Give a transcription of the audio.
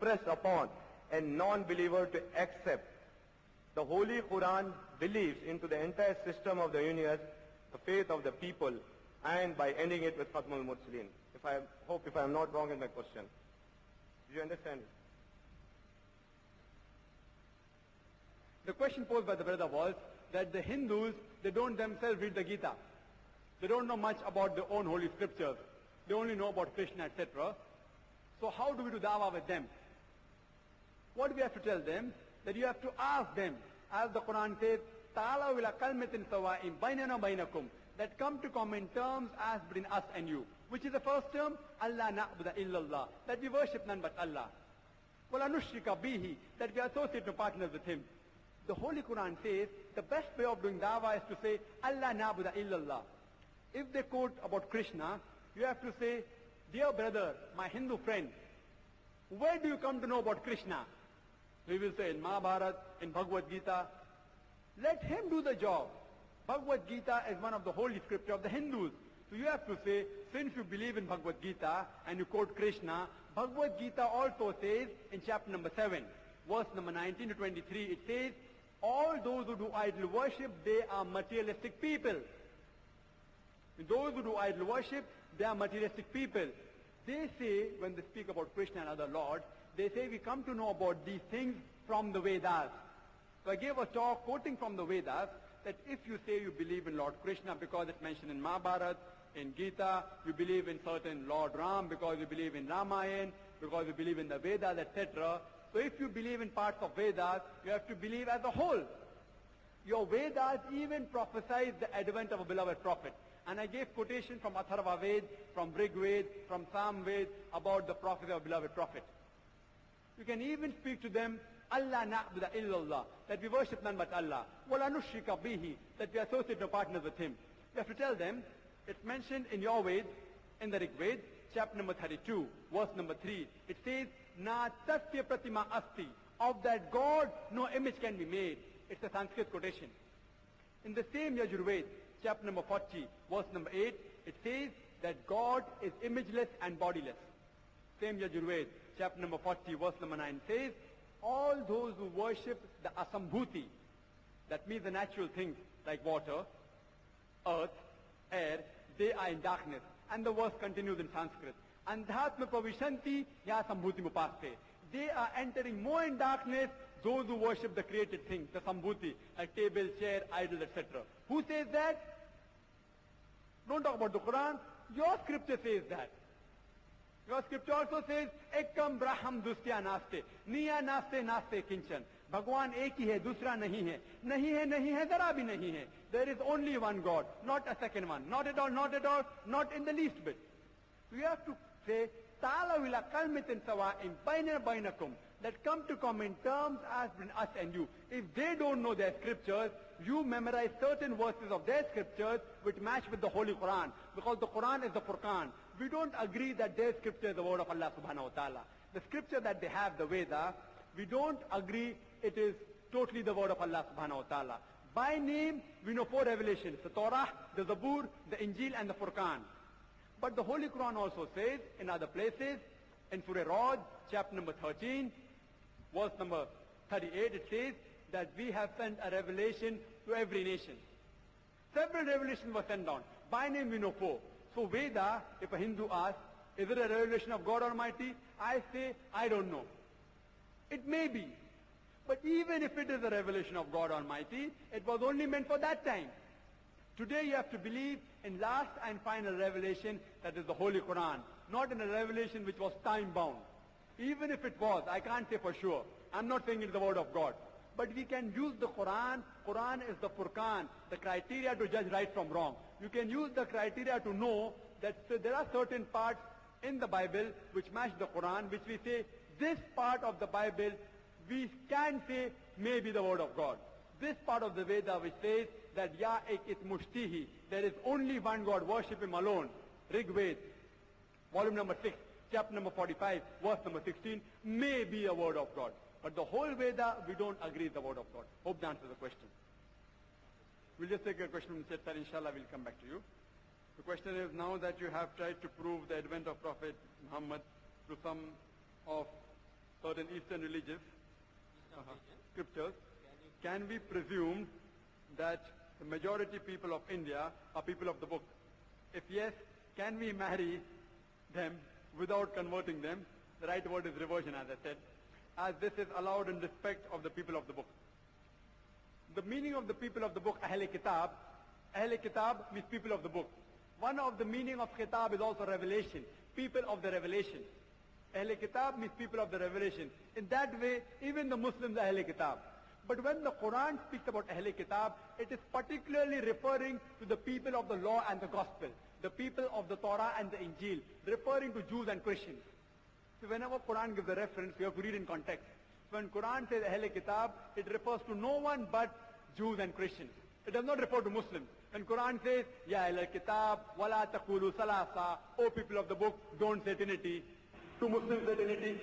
impress upon a non-believer to accept the Holy Quran believes into the entire system of the universe, the faith of the people, and by ending it with Khatmul Mursalin. If I am not wrong in my question. Do you understand? The question posed by the brother was that the Hindus, they don't themselves read the Gita. They don't know much about their own holy scriptures. They only know about Krishna, etc. So how do we do dawah with them? What we have to tell them? That you have to ask them, as the Quran says, "Ta'alaw ila kalmatin sawa'in bainana bainakum," that come to common terms as between us and you. Which is the first term? Allah na'budu illallah, that we worship none but Allah. Wala nushrika bihi, that we associate no partners with Him. The Holy Quran says the best way of doing dawah is to say, Allah na'budu illallah. If they quote about Krishna, you have to say, "Dear brother, my Hindu friend, where do you come to know about Krishna?" We will say in Mahabharata, in Bhagavad Gita. Let him do the job. Bhagavad Gita is one of the holy scripture of the Hindus. So you have to say, since you believe in Bhagavad Gita and you quote Krishna, Bhagavad Gita also says in chapter number 7, verse number 19 to 23, it says, all those who do idol worship, they are materialistic people. Those who do idol worship, they are materialistic people. They say, when they speak about Krishna and other lords, they say we come to know about these things from the Vedas. So I gave a talk quoting from the Vedas that if you say you believe in Lord Krishna because it's mentioned in Mahabharata, in Gita, you believe in certain Lord Ram because you believe in Ramayana, because you believe in the Vedas, etc. So if you believe in parts of Vedas, you have to believe as a whole. Your Vedas even prophesy the advent of a beloved prophet. And I gave quotation from Atharva Ved, from Rig Ved, from Sam Ved about the prophecy of a beloved prophet. You can even speak to them, Allah na'budu illallah, that we worship none but Allah. Wala nushrika bihi, that we associate no partners with Him. You have to tell them, it's mentioned in your Ved, in the Rig Ved, chapter number 32, verse number 3. It says, Na tasya pratima asti, of that God no image can be made. It's a Sanskrit quotation. In the same Yajurved, chapter number 40, verse number 8, it says that God is imageless and bodiless. Same Yajurved, chapter number 40, verse number 9 says, all those who worship the asambhuti, that means the natural things like water, earth, air, they are in darkness. And the verse continues in Sanskrit. Andhatma pavishanti ya sambhuti mupaste. They are entering more in darkness, those who worship the created things, the sambhuti, like table, chair, idol, etc. Who says that? Don't talk about the Quran. Your scripture says that. Your scripture also says, Ekam Braham Dustya Naste. Niya Naste Naste Kinchan. Bhagwan ek hi hai, dusra nahi hai. Nahi hai, nahi hai, zara bhi nahi hai. There is only one God, not a second one. Not at all, not at all, not in the least bit. We have to say, Ta'ala wila kalmitin sawa'in bainana bainakum, that come to common terms as between us and you. If they don't know their scriptures, you memorize certain verses of their scriptures which match with the Holy Quran. Because the Quran is the Furqan. We don't agree that their scripture is the word of Allah subhanahu wa ta'ala. The scripture that they have, the Veda, we don't agree it is totally the word of Allah subhanahu wa ta'ala. By name, we know 4 revelations. The Torah, the Zabur, the Injil and the Furqan. But the Holy Quran also says in other places, in Surah Ra'd, chapter number 13, verse number 38, it says that we have sent a revelation to every nation. Several revelations were sent down. By name we know 4. So Veda, if a Hindu asks, is it a revelation of God Almighty? I say, I don't know. It may be. But even if it is a revelation of God Almighty, it was only meant for that time. Today you have to believe in last and final revelation, that is the Holy Quran, not in a revelation which was time-bound. Even if it was, I can't say for sure. I'm not saying it's the word of God. But we can use the Quran. Quran is the Furqan, the criteria to judge right from wrong. You can use the criteria to know that there are certain parts in the Bible which match the Quran, which we say, this part of the Bible, we can say may be the word of God. This part of the Veda which says that Ya ek it mushtihi, there is only one God, worship Him alone. Rig Ved, volume number 6, chapter number 45, verse number 16, may be a word of God. But the whole Veda, we don't agree is the word of God. Hope that answers the question. We'll just take a question from Chet, sir. Inshallah, we'll come back to you. The question is, now that you have tried to prove the advent of Prophet Muhammad through some of certain Eastern religious scriptures, can we presume that the majority people of India are people of the book? If yes, can we marry them without converting them? The right word is reversion, as I said, as this is allowed in respect of the people of the book. The meaning of the people of the book, Ahle Kitab means people of the book. One of the meaning of Kitab is also revelation, people of the revelation. Ahle Kitab means people of the revelation. In that way, even the Muslims are Ahle Kitab. But when the Quran speaks about Ahle Kitab, it is particularly referring to the people of the law and the gospel, the people of the Torah and the Injil, referring to Jews and Christians. So whenever Quran gives a reference, we have to read in context. When Quran says Ahle Kitab, it refers to no one but Jews and Christians. It does not refer to Muslims. When Quran says, Ya Ahle Kitab, wala taqulu salasa, O people of the book, don't say Trinity. To Muslims say Trinity.